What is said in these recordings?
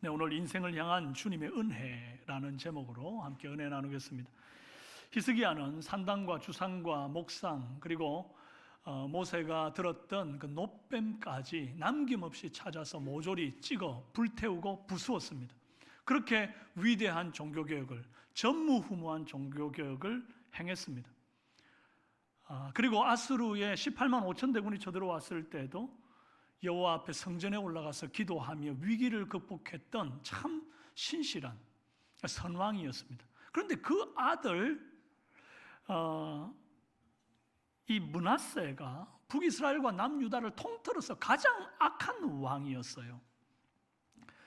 네, 오늘 인생을 향한 주님의 은혜라는 제목으로 함께 은혜 나누겠습니다. 히스기야는 산당과 주상과 목상 그리고 모세가 들었던 그 놋뱀까지 남김없이 찾아서 모조리 찍어 불태우고 부수었습니다. 그렇게 위대한 종교개혁을, 전무후무한 종교개혁을 행했습니다. 그리고 아수르의 18만 5천 대군이 쳐들어왔을 때도 여호와 앞에 성전에 올라가서 기도하며 위기를 극복했던 참 신실한 선왕이었습니다. 그런데 그 아들 이 므낫세가 북이스라엘과 남유다를 통틀어서 가장 악한 왕이었어요.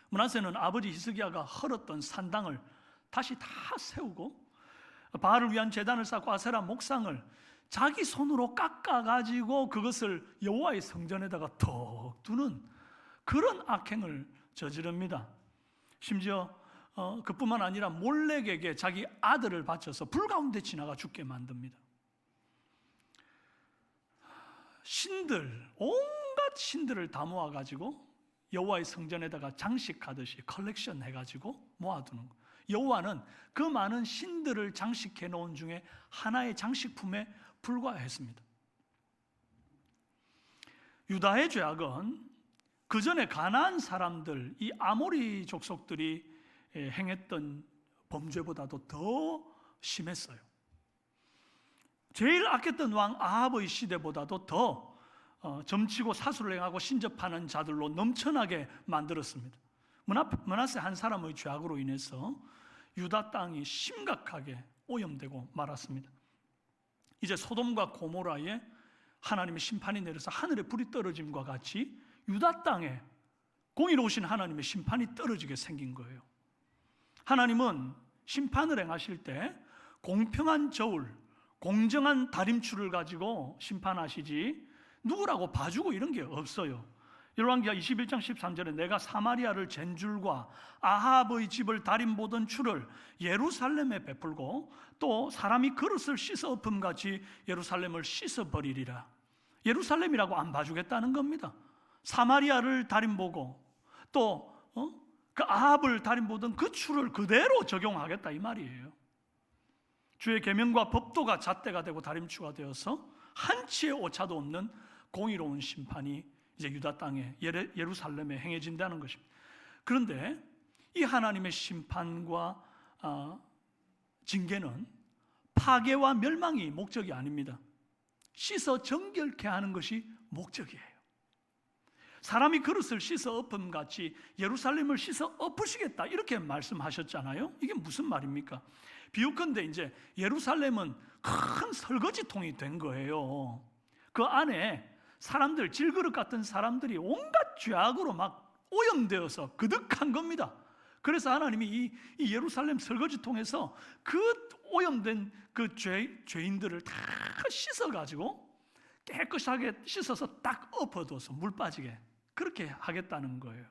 므낫세는 아버지 히스기야가 헐었던 산당을 다시 다 세우고 바알을 위한 제단을 쌓고 아세라 목상을 자기 손으로 깎아가지고 그것을 여호와의 성전에다가 턱 두는 그런 악행을 저지릅니다. 심지어 그뿐만 아니라 몰렉에게 자기 아들을 바쳐서 불 가운데 지나가 죽게 만듭니다. 신들, 온갖 신들을 다 모아가지고 여호와의 성전에다가 장식하듯이 컬렉션 해가지고 모아두는 거예요. 여호와는 그 많은 신들을 장식해 놓은 중에 하나의 장식품에 불과했습니다. 유다의 죄악은 그 전에 가나안 사람들, 이 아모리 족속들이 행했던 범죄보다도 더 심했어요. 제일 악했던 왕 아합의 시대보다도 더 점치고 사수를 행하고 신접하는 자들로 넘쳐나게 만들었습니다. 므낫세 한 사람의 죄악으로 인해서 유다 땅이 심각하게 오염되고 말았습니다. 이제 소돔과 고모라에 하나님의 심판이 내려서 하늘에 불이 떨어짐과 같이 유다 땅에 공의로우신 하나님의 심판이 떨어지게 생긴 거예요. 하나님은 심판을 행하실 때 공평한 저울, 공정한 다림추를 가지고 심판하시지 누구라고 봐주고 이런 게 없어요. 열왕기하 21장 13절에 내가 사마리아를 잰 줄과 아합의 집을 다림 보던 추를 예루살렘에 베풀고 또 사람이 그릇을 씻어 엎음같이 예루살렘을 씻어버리리라. 예루살렘이라고 안 봐주겠다는 겁니다. 사마리아를 다림 보고 또 그 아합을 다림 보던 그 추를 그대로 적용하겠다 이 말이에요. 주의 계명과 법도가 잣대가 되고 다림추가 되어서 한치의 오차도 없는 공의로운 심판이 이제 유다 땅에 예루살렘에 행해진다는 것입니다. 그런데 이 하나님의 심판과 징계는 파괴와 멸망이 목적이 아닙니다. 씻어 정결케 하는 것이 목적이에요. 사람이 그릇을 씻어 엎음같이 예루살렘을 씻어 엎으시겠다 이렇게 말씀하셨잖아요. 이게 무슨 말입니까? 비유컨대 이제 예루살렘은 큰 설거지통이 된 거예요. 그 안에 사람들, 질그릇 같은 사람들이 온갖 죄악으로 막 오염되어서 그득한 겁니다. 그래서 하나님이 이 예루살렘 설거지통에서 그 오염된 그 죄인들을 다 씻어가지고 깨끗하게 씻어서 딱 엎어둬서 물 빠지게 그렇게 하겠다는 거예요.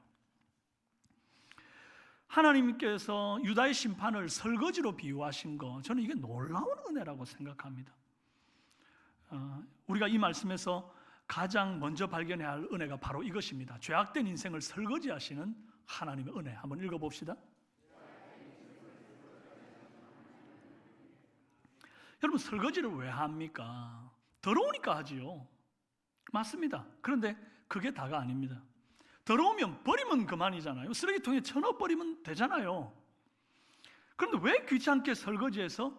하나님께서 유다의 심판을 설거지로 비유하신 거 저는 이게 놀라운 은혜라고 생각합니다. 우리가 이 말씀에서 가장 먼저 발견해야 할 은혜가 바로 이것입니다. 죄악된 인생을 설거지하시는 하나님의 은혜. 한번 읽어봅시다. 여러분 설거지를 왜 합니까? 더러우니까 하지요. 맞습니다. 그런데 그게 다가 아닙니다. 더러우면 버리면 그만이잖아요. 쓰레기통에 쳐넣어버리면 되잖아요. 그런데 왜 귀찮게 설거지해서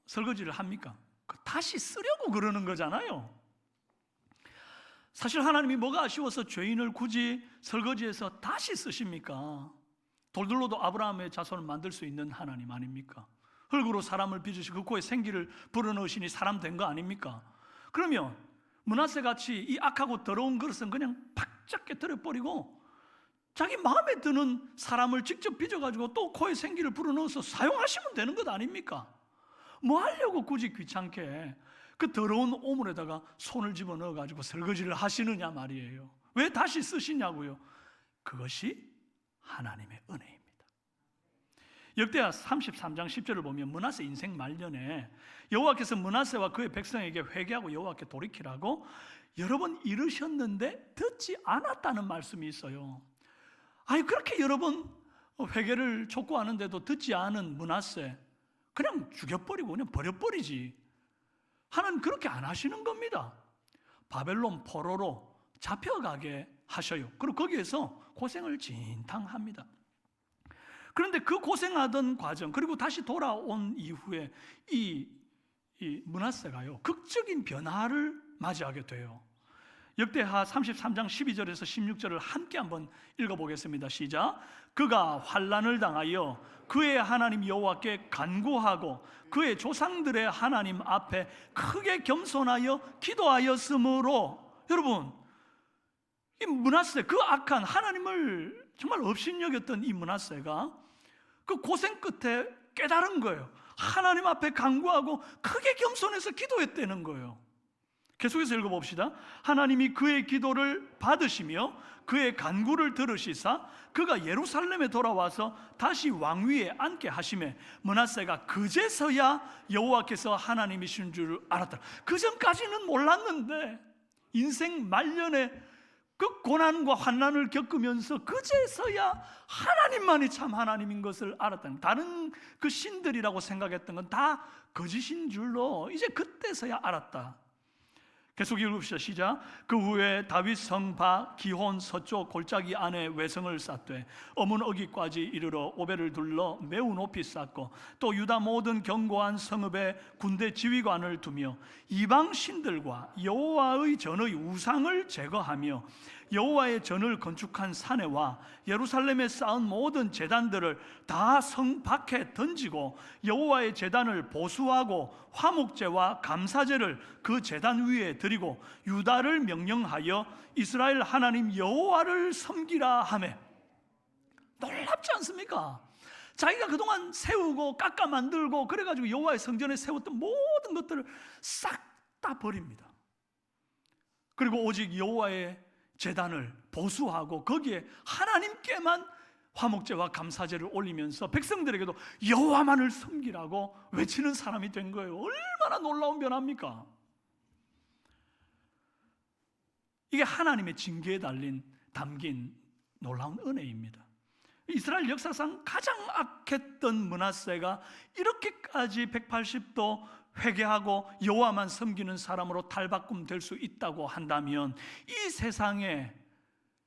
설거지를 합니까? 다시 쓰려고 그러는 거잖아요. 사실 하나님이 뭐가 아쉬워서 죄인을 굳이 설거지해서 다시 쓰십니까? 돌들로도 아브라함의 자손을 만들 수 있는 하나님 아닙니까? 흙으로 사람을 빚으시고 그 코에 생기를 불어넣으시니 사람 된 거 아닙니까? 그러면 므낫세 같이 이 악하고 더러운 그릇은 그냥 팍 깨뜨려버리고 자기 마음에 드는 사람을 직접 빚어가지고 또 코에 생기를 불어넣어서 사용하시면 되는 것 아닙니까? 뭐 하려고 굳이 귀찮게 그 더러운 오물에다가 손을 집어넣어가지고 설거지를 하시느냐 말이에요. 왜 다시 쓰시냐고요? 그것이 하나님의 은혜입니다. 역대하 33장 10절을 보면 므낫세 인생 말년에 여호와께서 므낫세와 그의 백성에게 회개하고 여호와께 돌이키라고 여러 번 이르셨는데 듣지 않았다는 말씀이 있어요. 그렇게 여러 번 회개를 촉구하는데도 듣지 않은 므낫세, 그냥 죽여버리고 그냥 버려버리지. 하나님 그렇게 안 하시는 겁니다. 바벨론 포로로 잡혀가게 하셔요. 그리고 거기에서 고생을 진탕합니다. 그런데 그 고생하던 과정, 그리고 다시 돌아온 이후에 이 므낫세가요, 극적인 변화를 맞이하게 돼요. 역대하 33장 12절에서 16절을 함께 한번 읽어보겠습니다. 시작. 그가 환난을 당하여 그의 하나님 여호와께 간구하고 그의 조상들의 하나님 앞에 크게 겸손하여 기도하였으므로, 여러분, 이 므낫세, 그 악한 하나님을 정말 업신여겼던 이 므낫세가 그 고생 끝에 깨달은 거예요. 하나님 앞에 간구하고 크게 겸손해서 기도했다는 거예요. 계속해서 읽어봅시다. 하나님이 그의 기도를 받으시며 그의 간구를 들으시사 그가 예루살렘에 돌아와서 다시 왕위에 앉게 하시매 므낫세가 그제서야 여호와께서 하나님이신 줄 알았다. 그 전까지는 몰랐는데 인생 말년에 그 고난과 환난을 겪으면서 그제서야 하나님만이 참 하나님인 것을 알았다는, 다른 그 신들이라고 생각했던 건 다 거짓인 줄로 이제 그때서야 알았다. 계속 읽읍시다. 시작. 그 후에 다윗 성 바 기혼 서쪽 골짜기 안에 외성을 쌓되 어문 어기까지 이르러 오벨을 둘러 매우 높이 쌓고 또 유다 모든 견고한 성읍에 군대 지휘관을 두며 이방 신들과 여호와의 전의 우상을 제거하며 여호와의 전을 건축한 사내와 예루살렘에 쌓은 모든 제단들을 다 성 밖에 던지고 여호와의 제단을 보수하고 화목제와 감사제를 그 제단 위에 드리고 유다를 명령하여 이스라엘 하나님 여호와를 섬기라 하매. 놀랍지 않습니까? 자기가 그동안 세우고 깎아 만들고 그래가지고 여호와의 성전에 세웠던 모든 것들을 싹 다 버립니다. 그리고 오직 여호와의 제단을 보수하고 거기에 하나님께만 화목제와 감사제를 올리면서 백성들에게도 여호와만을 섬기라고 외치는 사람이 된 거예요. 얼마나 놀라운 변화입니까? 이게 하나님의 징계에 담긴 놀라운 은혜입니다. 이스라엘 역사상 가장 악했던 므낫세가 이렇게까지 180도 회개하고 여호와만 섬기는 사람으로 탈바꿈될 수 있다고 한다면 이 세상에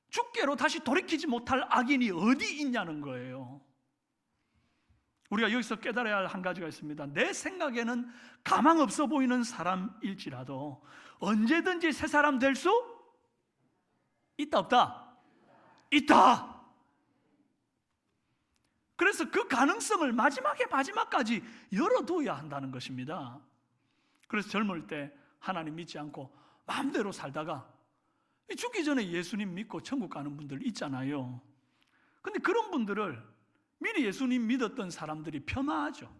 주께로 다시 돌이키지 못할 악인이 어디 있냐는 거예요. 우리가 여기서 깨달아야 할 한 가지가 있습니다. 내 생각에는 가망 없어 보이는 사람일지라도 언제든지 새 사람 될 수 있다 없다? 있다. 그래서 그 가능성을 마지막까지 열어둬야 한다는 것입니다. 그래서 젊을 때 하나님 믿지 않고 마음대로 살다가 죽기 전에 예수님 믿고 천국 가는 분들 있잖아요. 근데 그런 분들을 미리 예수님 믿었던 사람들이 폄하하죠.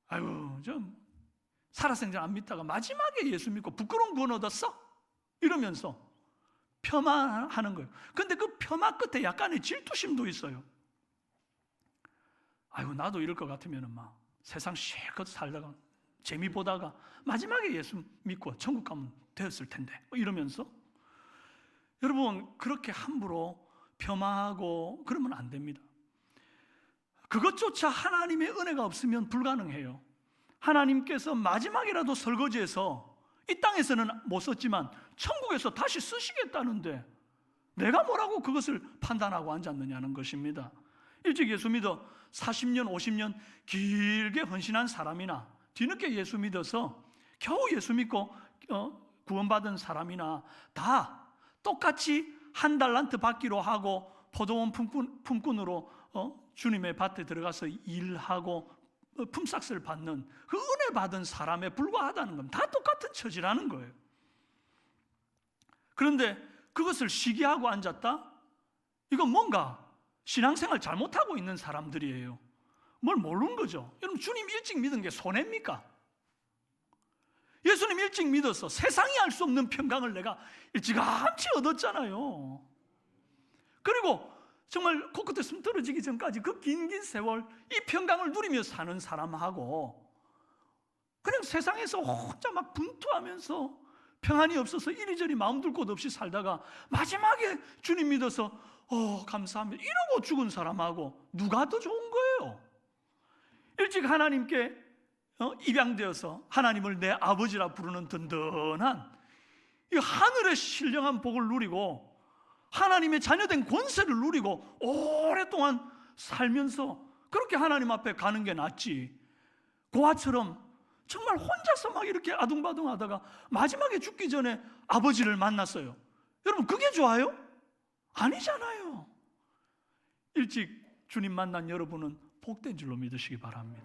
아유, 좀 살아생전 안 믿다가 마지막에 예수 믿고 부끄러운 구원 얻었어? 이러면서 폄하하는 거예요. 근데 그 폄하 끝에 약간의 질투심도 있어요. 아이고, 나도 이럴 것 같으면 막 세상 실컷 살다가 재미 보다가 마지막에 예수 믿고 천국 가면 되었을 텐데 이러면서, 여러분, 그렇게 함부로 폄하하고 그러면 안 됩니다. 그것조차 하나님의 은혜가 없으면 불가능해요. 하나님께서 마지막이라도 설거지해서 이 땅에서는 못 썼지만 천국에서 다시 쓰시겠다는데 내가 뭐라고 그것을 판단하고 앉았느냐는 것입니다. 일찍 예수 믿어 40년, 50년 길게 헌신한 사람이나 뒤늦게 예수 믿어서 겨우 예수 믿고 구원받은 사람이나 다 똑같이 한 달란트 받기로 하고 포도원 품꾼으로 주님의 밭에 들어가서 일하고 품삯을 받는 그 은혜 받은 사람에 불과하다는 건 다 똑같은 처지라는 거예요. 그런데 그것을 시기하고 앉았다? 이건 뭔가 신앙생활 잘못하고 있는 사람들이에요. 뭘 모르는 거죠. 여러분, 주님 일찍 믿은 게 손해입니까? 예수님 일찍 믿어서 세상이 알 수 없는 평강을 내가 일찌감치 얻었잖아요. 그리고 정말 코끝에 숨 떨어지기 전까지 그 긴 세월 이 평강을 누리며 사는 사람하고 그냥 세상에서 혼자 막 분투하면서 평안이 없어서 이리저리 마음 둘 곳 없이 살다가 마지막에 주님 믿어서 감사합니다. 이러고 죽은 사람하고 누가 더 좋은 거예요? 일찍 하나님께 입양되어서 하나님을 내 아버지라 부르는 든든한 이 하늘의 신령한 복을 누리고 하나님의 자녀된 권세를 누리고 오랫동안 살면서 그렇게 하나님 앞에 가는 게 낫지, 고아처럼 정말 혼자서 막 이렇게 아둥바둥 하다가 마지막에 죽기 전에 아버지를 만났어요. 여러분, 그게 좋아요? 아니잖아요. 일찍 주님 만난 여러분은 복된 줄로 믿으시기 바랍니다.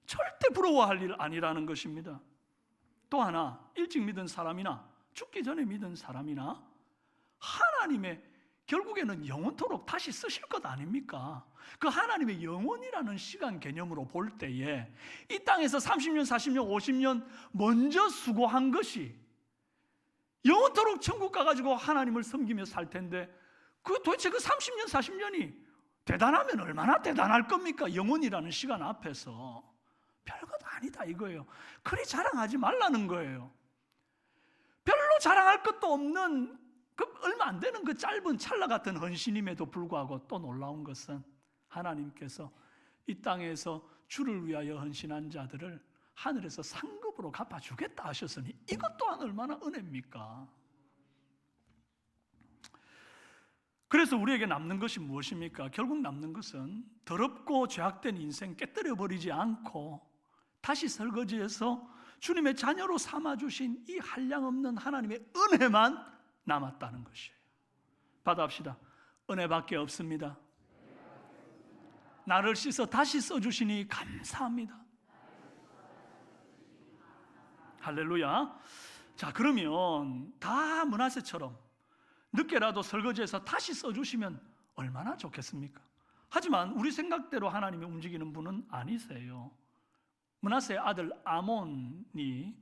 절대 부러워할 일 아니라는 것입니다. 또 하나, 일찍 믿은 사람이나 죽기 전에 믿은 사람이나 하나님의 결국에는 영원토록 다시 쓰실 것 아닙니까? 그 하나님의 영원이라는 시간 개념으로 볼 때에 이 땅에서 30년, 40년, 50년 먼저 수고한 것이 영원토록 천국 가가지고 하나님을 섬기며 살 텐데 도대체 그 30년, 40년이 대단하면 얼마나 대단할 겁니까? 영원이라는 시간 앞에서 별것 아니다 이거예요. 그리 자랑하지 말라는 거예요. 별로 자랑할 것도 없는 얼마 안 되는 그 짧은 찰나 같은 헌신임에도 불구하고 또 놀라운 것은 하나님께서 이 땅에서 주를 위하여 헌신한 자들을 하늘에서 상급으로 갚아주겠다 하셨으니 이것 또한 얼마나 은혜입니까? 그래서 우리에게 남는 것이 무엇입니까? 결국 남는 것은 더럽고 죄악된 인생 깨뜨려 버리지 않고 다시 설거지해서 주님의 자녀로 삼아주신 이 한량없는 하나님의 은혜만 남았다는 것이에요. 받아합시다. 은혜밖에 없습니다. 나를 씻어 다시 써주시니 감사합니다. 할렐루야. 자, 그러면 다 므낫세처럼 늦게라도 설거지해서 다시 써주시면 얼마나 좋겠습니까? 하지만 우리 생각대로 하나님이 움직이는 분은 아니세요. 므낫세의 아들 아몬이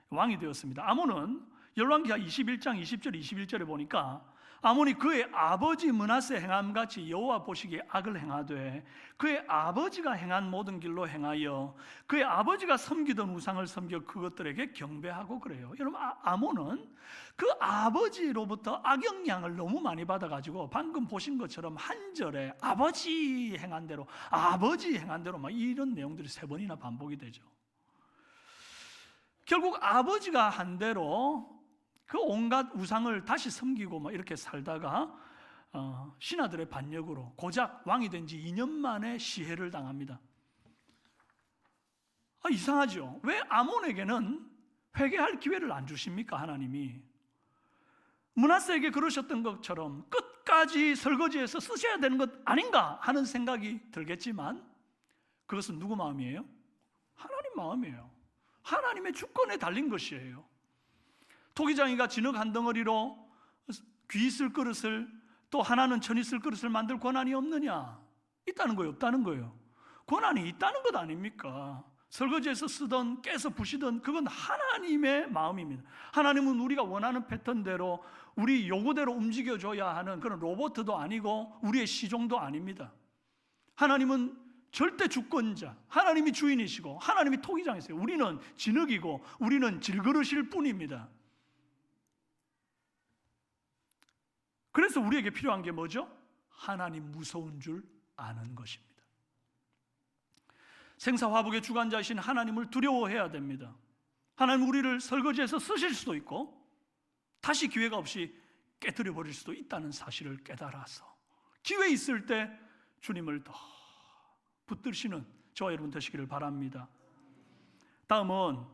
왕이 되었습니다. 아몬은 열왕기하 21장 20절 21절에 보니까 아몬이 그의 아버지 므낫세 행함같이 여호와 보시기에 악을 행하되 그의 아버지가 행한 모든 길로 행하여 그의 아버지가 섬기던 우상을 섬겨 그것들에게 경배하고 그래요. 여러분, 아몬은 그 아버지로부터 악영향을 너무 많이 받아가지고 방금 보신 것처럼 한 절에 아버지 행한 대로 막 이런 내용들이 3번이나 반복이 되죠. 결국 아버지가 한 대로 그 온갖 우상을 다시 섬기고 막 이렇게 살다가 신하들의 반역으로 고작 왕이 된 지 2년 만에 시해를 당합니다. 이상하죠? 왜 아몬에게는 회개할 기회를 안 주십니까? 하나님이 므낫세에게 그러셨던 것처럼 끝까지 설거지해서 쓰셔야 되는 것 아닌가 하는 생각이 들겠지만 그것은 누구 마음이에요? 하나님 마음이에요. 하나님의 주권에 달린 것이에요. 토기장이가 진흙 한 덩어리로 귀 있을 그릇을 또 하나는 천 있을 그릇을 만들 권한이 없느냐? 있다는 거예요? 없다는 거예요? 권한이 있다는 것 아닙니까? 설거지해서 쓰던 깨서 부시던 그건 하나님의 마음입니다. 하나님은 우리가 원하는 패턴대로 우리 요구대로 움직여줘야 하는 그런 로봇도 아니고 우리의 시종도 아닙니다. 하나님은 절대 주권자, 하나님이 주인이시고 하나님이 토기장이세요. 우리는 진흙이고 우리는 질그릇일 뿐입니다. 그래서 우리에게 필요한 게 뭐죠? 하나님 무서운 줄 아는 것입니다. 생사화복의 주관자이신 하나님을 두려워해야 됩니다. 하나님 우리를 설거지해서 쓰실 수도 있고 다시 기회가 없이 깨뜨려 버릴 수도 있다는 사실을 깨달아서 기회 있을 때 주님을 더 붙드시는 저와 여러분 되시기를 바랍니다. 다음은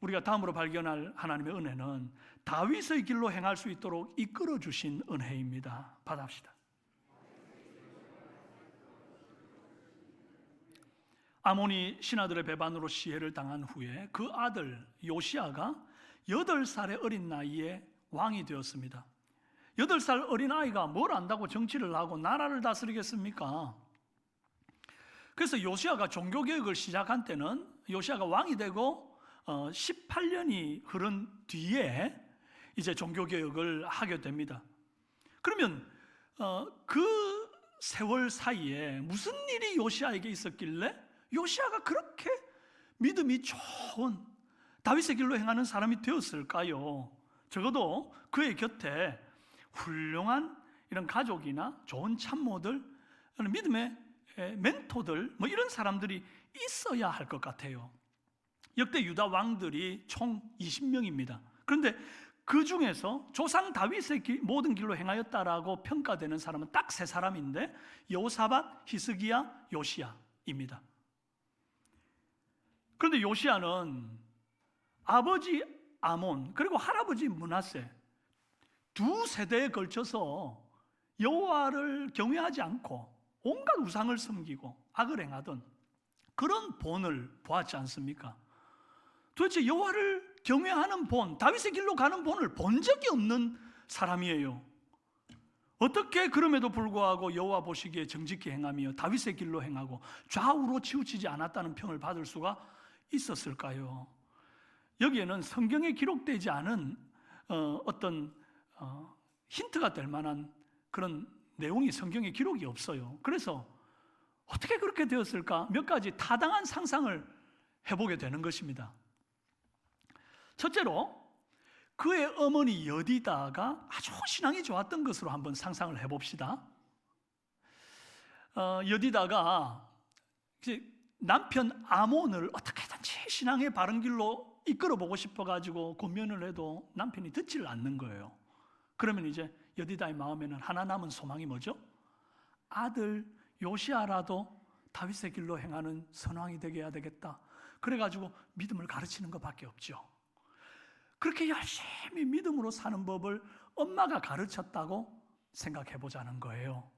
우리가 다음으로 발견할 하나님의 은혜는 다윗의 길로 행할 수 있도록 이끌어 주신 은혜입니다. 받아합시다. 아몬이 신하들의 배반으로 시해를 당한 후에 그 아들 요시야가 8살의 어린 나이에 왕이 되었습니다. 8살 어린 아이가 뭘 안다고 정치를 하고 나라를 다스리겠습니까? 그래서 요시야가 종교개혁을 시작한 때는 요시야가 왕이 되고 18년이 흐른 뒤에 이제 종교개혁을 하게 됩니다. 그러면 그 세월 사이에 무슨 일이 요시야에게 있었길래 요시야가 그렇게 믿음이 좋은 다윗의 길로 행하는 사람이 되었을까요? 적어도 그의 곁에 훌륭한 이런 가족이나 좋은 참모들, 믿음의 멘토들, 뭐 이런 사람들이 있어야 할 것 같아요. 역대 유다 왕들이 총 20명입니다. 그런데 그 중에서 조상 다윗의 모든 길로 행하였다라고 평가되는 사람은 딱 3사람인데 여호사밧, 히스기야, 요시야입니다. 그런데 요시야는 아버지 아몬 그리고 할아버지 므낫세 두 세대에 걸쳐서 여호와를 경외하지 않고 온갖 우상을 섬기고 악을 행하던 그런 본을 보았지 않습니까? 도대체 여호와를 경외하는 본, 다윗의 길로 가는 본을 본 적이 없는 사람이에요. 어떻게 그럼에도 불구하고 여호와 보시기에 정직히 행하며 다윗의 길로 행하고 좌우로 치우치지 않았다는 평을 받을 수가 있었을까요? 여기에는 성경에 기록되지 않은 어떤 힌트가 될 만한 그런 내용이 성경에 기록이 없어요. 그래서 어떻게 그렇게 되었을까? 몇 가지 타당한 상상을 해보게 되는 것입니다. 첫째로 그의 어머니 여디다가 아주 신앙이 좋았던 것으로 한번 상상을 해봅시다. 여디다가 이제 남편 아몬을 어떻게든지 신앙의 바른 길로 이끌어보고 싶어가지고 권면을 해도 남편이 듣지를 않는 거예요. 그러면 이제 여디다의 마음에는 하나 남은 소망이 뭐죠? 아들 요시야라도 다윗의 길로 행하는 선왕이 되게 해야 되겠다. 그래가지고 믿음을 가르치는 것밖에 없죠. 그렇게 열심히 믿음으로 사는 법을 엄마가 가르쳤다고 생각해 보자는 거예요.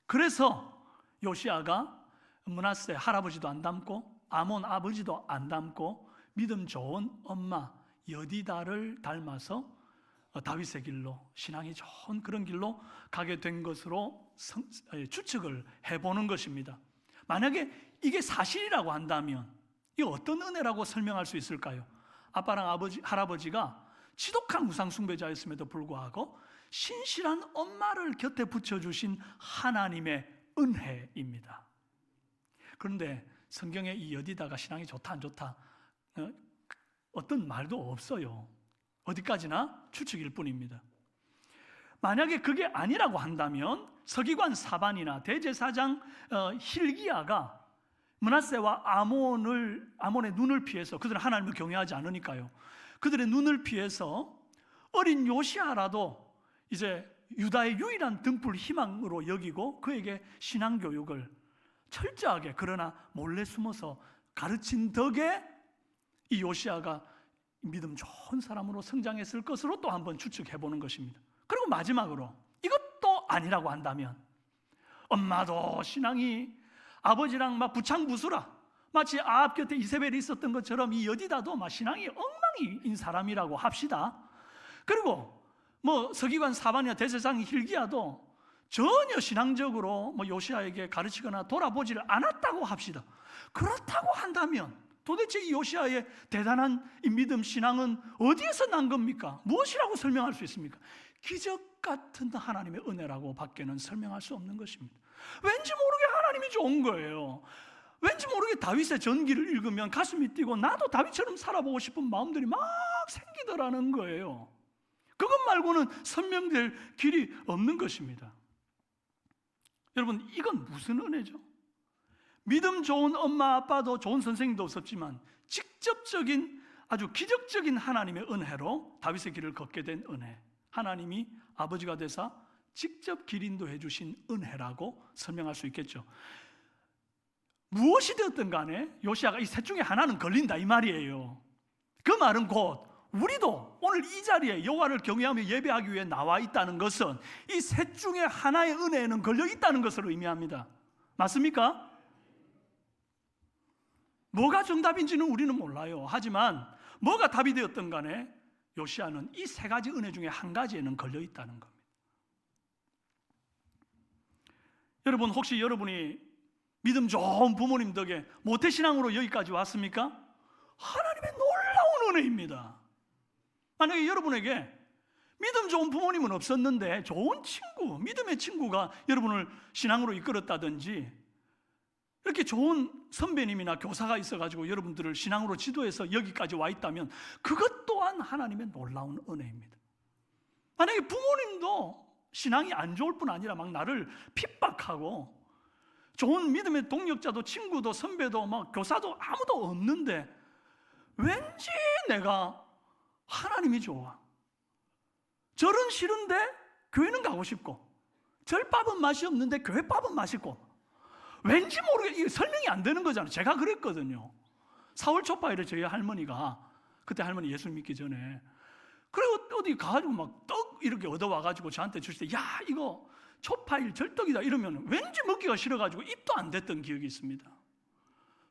그래서 요시야가 므낫세 할아버지도 안 닮고 아몬 아버지도 안 닮고 믿음 좋은 엄마 여디다를 닮아서 다윗의 길로, 신앙이 좋은 그런 길로 가게 된 것으로 추측을 해보는 것입니다. 만약에 이게 사실이라고 한다면 이 어떤 은혜라고 설명할 수 있을까요? 아빠랑 할아버지가 지독한 우상 숭배자였음에도 불구하고 신실한 엄마를 곁에 붙여주신 하나님의 은혜입니다. 그런데 성경에 이 여디다가 신앙이 좋다 안 좋다 어떤 말도 없어요. 어디까지나 추측일 뿐입니다. 만약에 그게 아니라고 한다면 서기관 사반이나 대제사장 hil기야가 므낫세와 아몬의 눈을 피해서, 그들은 하나님을 경외하지 않으니까요, 그들의 눈을 피해서 어린 요시야라도 이제 유다의 유일한 등불 희망으로 여기고 그에게 신앙교육을 철저하게 그러나 몰래 숨어서 가르친 덕에 이 요시야가 믿음 좋은 사람으로 성장했을 것으로 또 한번 추측해 보는 것입니다. 그리고 마지막으로 이것도 아니라고 한다면 엄마도 신앙이 아버지랑 막 부창부수라, 마치 아합 곁에 이세벨이 있었던 것처럼 이 여디다도 막 신앙이 엉망인 사람이라고 합시다. 그리고 뭐 서기관 사반이나 대제사장 hil기야도 전혀 신앙적으로 뭐 요시야에게 가르치거나 돌아보지를 않았다고 합시다. 그렇다고 한다면 도대체 이 요시야의 대단한 이 믿음 신앙은 어디에서 난 겁니까? 무엇이라고 설명할 수 있습니까? 기적 같은 하나님의 은혜라고 밖에는 설명할 수 없는 것입니다. 왠지 모르게 하나님이 좋은 거예요. 왠지 모르게 다윗의 전기를 읽으면 가슴이 뛰고 나도 다윗처럼 살아보고 싶은 마음들이 막 생기더라는 거예요. 그것 말고는 설명될 길이 없는 것입니다. 여러분, 이건 무슨 은혜죠? 믿음 좋은 엄마 아빠도 좋은 선생님도 없었지만 직접적인 아주 기적적인 하나님의 은혜로 다윗의 길을 걷게 된 은혜, 하나님이 아버지가 되사 직접 길 인도해 주신 은혜라고 설명할 수 있겠죠. 무엇이 되었든 간에 요시야가 이 셋 중에 하나는 걸린다 이 말이에요. 그 말은 곧 우리도 오늘 이 자리에 여호와를 경외하며 예배하기 위해 나와 있다는 것은 이 셋 중에 하나의 은혜에는 걸려 있다는 것을 의미합니다. 맞습니까? 뭐가 정답인지는 우리는 몰라요. 하지만 뭐가 답이 되었든 간에 요시야는 이 세 가지 은혜 중에 한 가지에는 걸려 있다는 겁니다. 여러분, 혹시 여러분이 믿음 좋은 부모님 덕에 모태신앙으로 여기까지 왔습니까? 하나님의 놀라운 은혜입니다. 만약에 여러분에게 믿음 좋은 부모님은 없었는데 좋은 친구, 믿음의 친구가 여러분을 신앙으로 이끌었다든지 이렇게 좋은 선배님이나 교사가 있어가지고 여러분들을 신앙으로 지도해서 여기까지 와 있다면 그것 또한 하나님의 놀라운 은혜입니다. 만약에 부모님도 신앙이 안 좋을 뿐 아니라 막 나를 핍박하고 좋은 믿음의 동력자도 친구도 선배도 막 교사도 아무도 없는데 왠지 내가 하나님이 좋아. 절은 싫은데 교회는 가고 싶고, 절밥은 맛이 없는데 교회밥은 맛있고, 왠지 모르게 이게 설명이 안 되는 거잖아요. 제가 그랬거든요. 4월 초파일에 저희 할머니가, 그때 할머니 예수 믿기 전에, 그리고 어디 가가지고 막 떡 이렇게 얻어와가지고 저한테 주실 때, 야 이거 초파일 절떡이다 이러면 왠지 먹기가 싫어가지고 입도 안 댔던 기억이 있습니다.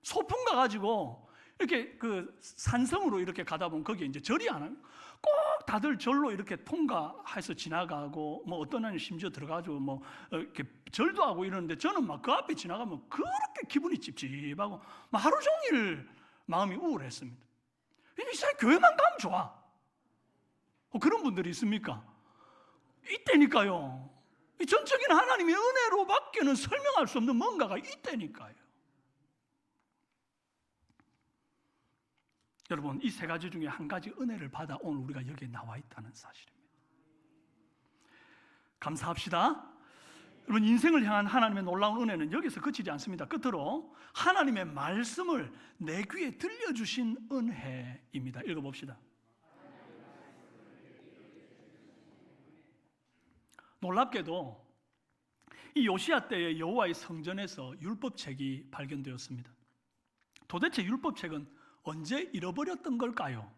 소풍 가가지고 이렇게 그 산성으로 이렇게 가다 보면 거기에 이제 절이 안 하는, 꼭 다들 절로 이렇게 통과해서 지나가고, 뭐 어떤 애는 심지어 들어가지고 뭐 이렇게 절도 하고 이러는데, 저는 막 그 앞에 지나가면 그렇게 기분이 찝찝하고 막 하루 종일 마음이 우울했습니다. 이 사람 교회만 가면 좋아. 그런 분들이 있습니까? 이때니까요. 이 전적인 하나님의 은혜로밖에는 설명할 수 없는 뭔가가 이때니까요. 여러분, 이 세 가지 중에 한 가지 은혜를 받아 오늘 우리가 여기에 나와 있다는 사실입니다. 감사합시다. 여러분, 인생을 향한 하나님의 놀라운 은혜는 여기서 그치지 않습니다. 끝으로 하나님의 말씀을 내 귀에 들려주신 은혜입니다. 읽어봅시다. 놀랍게도 이 요시야 때의 여호와의 성전에서 율법책이 발견되었습니다. 도대체 율법책은 언제 잃어버렸던 걸까요?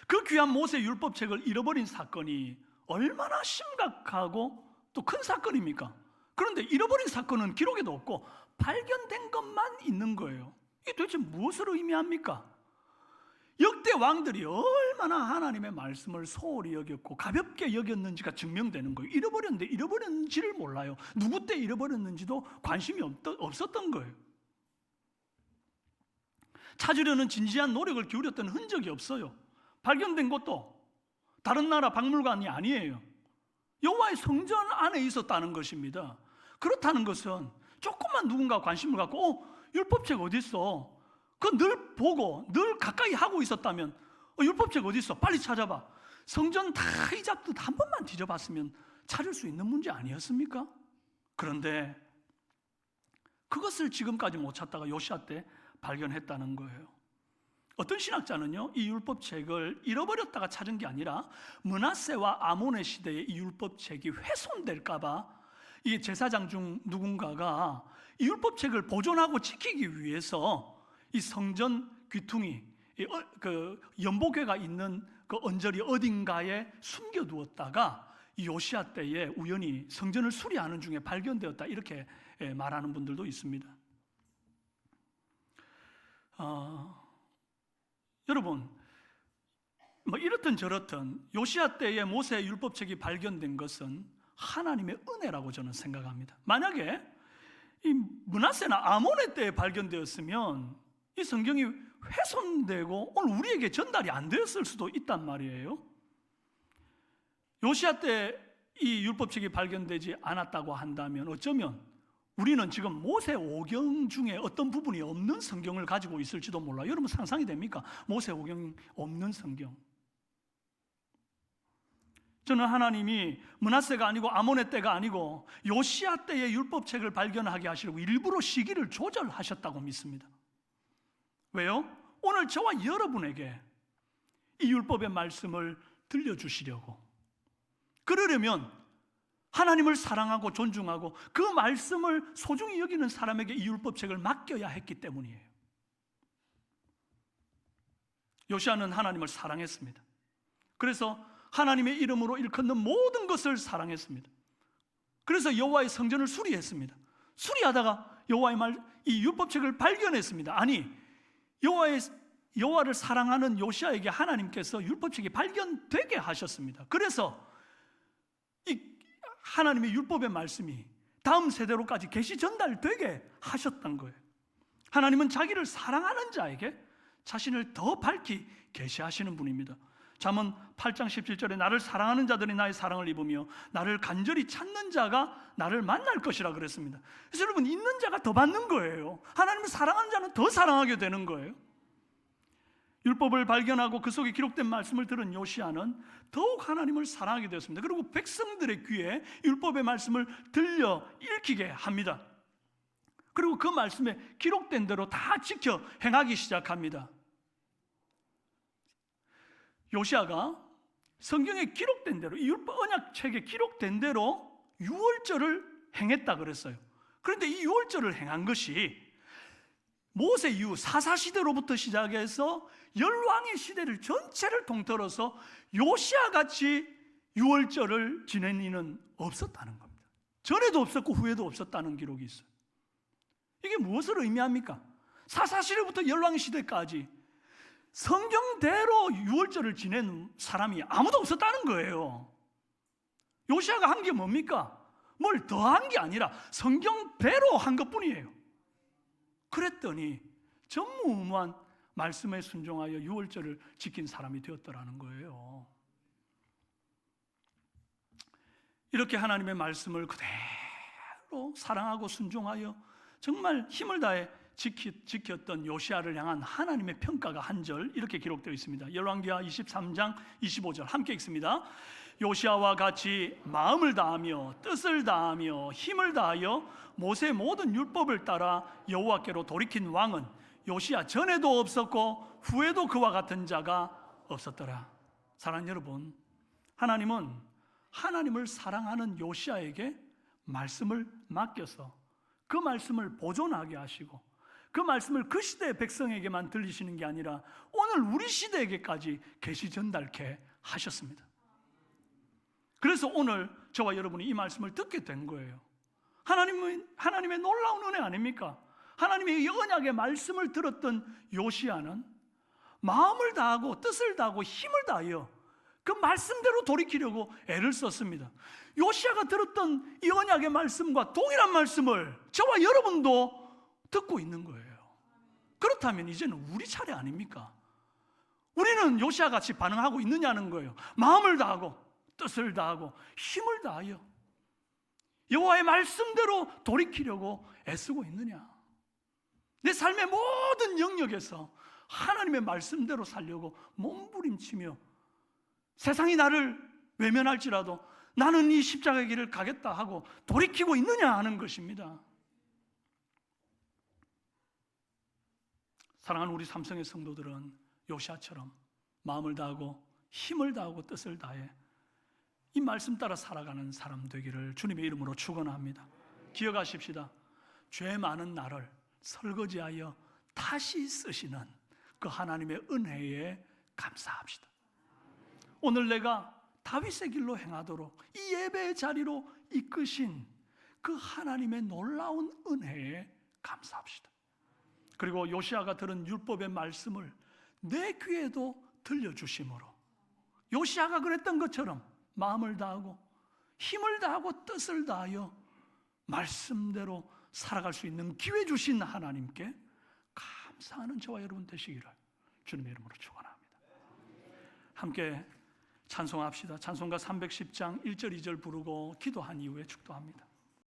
그 귀한 모세 율법책을 잃어버린 사건이 얼마나 심각하고 또 큰 사건입니까? 그런데 잃어버린 사건은 기록에도 없고 발견된 것만 있는 거예요. 이게 도대체 무엇을 의미합니까? 역대 왕들이 얼마나 하나님의 말씀을 소홀히 여겼고 가볍게 여겼는지가 증명되는 거예요. 잃어버렸는데 잃어버렸는지를 몰라요. 누구 때 잃어버렸는지도 관심이 없었던 거예요. 찾으려는 진지한 노력을 기울였던 흔적이 없어요. 발견된 것도 다른 나라 박물관이 아니에요. 여호와의 성전 안에 있었다는 것입니다. 그렇다는 것은 조금만 누군가 관심을 갖고 율법책 어디 있어? 그거 늘 보고 늘 가까이 하고 있었다면 율법책 어디 있어? 빨리 찾아봐. 성전 다 잊었듯 한 번만 뒤져봤으면 찾을 수 있는 문제 아니었습니까? 그런데 그것을 지금까지 못 찾다가 요시야 때 발견했다는 거예요. 어떤 신학자는요, 이 율법책을 잃어버렸다가 찾은 게 아니라 므낫세와 아몬의 시대에 이 율법책이 훼손될까봐 이 제사장 중 누군가가 이 율법책을 보존하고 지키기 위해서 이 성전 귀퉁이, 그 연복궤가 있는 그 언저리 어딘가에 숨겨두었다가 이 요시야 때에 우연히 성전을 수리하는 중에 발견되었다, 이렇게 말하는 분들도 있습니다. 여러분, 뭐 이렇든 저렇든 요시야 때에 모세 율법책이 발견된 것은 하나님의 은혜라고 저는 생각합니다. 만약에 이 므낫세나 아몬의 때에 발견되었으면 이 성경이 훼손되고 오늘 우리에게 전달이 안 되었을 수도 있단 말이에요. 요시야 때 이 율법책이 발견되지 않았다고 한다면 어쩌면 우리는 지금 모세 오경 중에 어떤 부분이 없는 성경을 가지고 있을지도 몰라요. 여러분 상상이 됩니까? 모세 오경이 없는 성경. 저는 하나님이 므낫세가 아니고 아몬의 때가 아니고 요시야 때의 율법책을 발견하게 하시려고 일부러 시기를 조절하셨다고 믿습니다. 왜요? 오늘 저와 여러분에게 이 율법의 말씀을 들려주시려고. 그러려면 하나님을 사랑하고 존중하고 그 말씀을 소중히 여기는 사람에게 이 율법책을 맡겨야 했기 때문이에요. 요시야는 하나님을 사랑했습니다. 그래서 하나님의 이름으로 일컫는 모든 것을 사랑했습니다. 그래서 여호와의 성전을 수리했습니다. 수리하다가 여호와의 이 율법책을 발견했습니다. 아니, 여호와를 사랑하는 요시야에게 하나님께서 율법책이 발견되게 하셨습니다. 그래서 이 하나님의 율법의 말씀이 다음 세대로까지 계시 전달되게 하셨던 거예요. 하나님은 자기를 사랑하는 자에게 자신을 더 밝히 계시하시는 분입니다. 잠언 8장 17절에 나를 사랑하는 자들이 나의 사랑을 입으며 나를 간절히 찾는 자가 나를 만날 것이라 그랬습니다. 그래서 여러분, 있는 자가 더 받는 거예요. 하나님을 사랑하는 자는 더 사랑하게 되는 거예요. 율법을 발견하고 그 속에 기록된 말씀을 들은 요시야는 더욱 하나님을 사랑하게 되었습니다. 그리고 백성들의 귀에 율법의 말씀을 들려 읽히게 합니다. 그리고 그 말씀에 기록된 대로 다 지켜 행하기 시작합니다. 요시야가 성경에 기록된 대로, 이 율법 언약책에 기록된 대로 유월절을 행했다 그랬어요. 그런데 이 유월절을 행한 것이 모세 이후 사사시대로부터 시작해서 열왕의 시대를 전체를 통틀어서 요시야 같이 유월절을 지낸 이는 없었다는 겁니다. 전에도 없었고 후에도 없었다는 기록이 있어요. 이게 무엇을 의미합니까? 사사시대부터 열왕의 시대까지 성경대로 유월절을 지낸 사람이 아무도 없었다는 거예요. 요시야가 한 게 뭡니까? 뭘 더한 게 아니라 성경대로 한 것뿐이에요. 그랬더니 전무후무한 말씀에 순종하여 유월절을 지킨 사람이 되었더라는 거예요. 이렇게 하나님의 말씀을 그대로 사랑하고 순종하여 정말 힘을 다해 지켰던 요시야를 향한 하나님의 평가가 한 절 이렇게 기록되어 있습니다. 열왕기하 23장 25절 함께 읽습니다. 요시야와 같이 마음을 다하며 뜻을 다하며 힘을 다하여 모세의 모든 율법을 따라 여호와께로 돌이킨 왕은 요시야 전에도 없었고 후에도 그와 같은 자가 없었더라. 사랑하는 여러분, 하나님은 하나님을 사랑하는 요시야에게 말씀을 맡겨서 그 말씀을 보존하게 하시고 그 말씀을 그 시대의 백성에게만 들리시는 게 아니라 오늘 우리 시대에게까지 계시 전달케 하셨습니다. 그래서 오늘 저와 여러분이 이 말씀을 듣게 된 거예요. 하나님의 놀라운 은혜 아닙니까? 하나님의 언약의 말씀을 들었던 요시야는 마음을 다하고 뜻을 다하고 힘을 다하여 그 말씀대로 돌이키려고 애를 썼습니다. 요시야가 들었던 이 언약의 말씀과 동일한 말씀을 저와 여러분도 듣고 있는 거예요. 그렇다면 이제는 우리 차례 아닙니까? 우리는 요시야 같이 반응하고 있느냐는 거예요. 마음을 다하고 뜻을 다하고 힘을 다하여 여호와의 말씀대로 돌이키려고 애쓰고 있느냐? 내 삶의 모든 영역에서 하나님의 말씀대로 살려고 몸부림치며 세상이 나를 외면할지라도 나는 이 십자가의 길을 가겠다 하고 돌이키고 있느냐 하는 것입니다. 사랑하는 우리 삼성의 성도들은 요시야처럼 마음을 다하고 힘을 다하고 뜻을 다해 이 말씀 따라 살아가는 사람 되기를 주님의 이름으로 축원합니다. 기억하십시다. 죄 많은 나를 설거지하여 다시 쓰시는 그 하나님의 은혜에 감사합시다. 오늘 내가 다윗의 길로 행하도록 이 예배의 자리로 이끄신 그 하나님의 놀라운 은혜에 감사합시다. 그리고 요시야가 들은 율법의 말씀을 내 귀에도 들려주심으로 요시야가 그랬던 것처럼 마음을 다하고 힘을 다하고 뜻을 다하여 말씀대로 살아갈 수 있는 기회 주신 하나님께 감사하는 저와 여러분 되시기를 주님의 이름으로 축원합니다. 함께 찬송합시다. 찬송가 310장 1절 2절 부르고 기도한 이후에 축도합니다.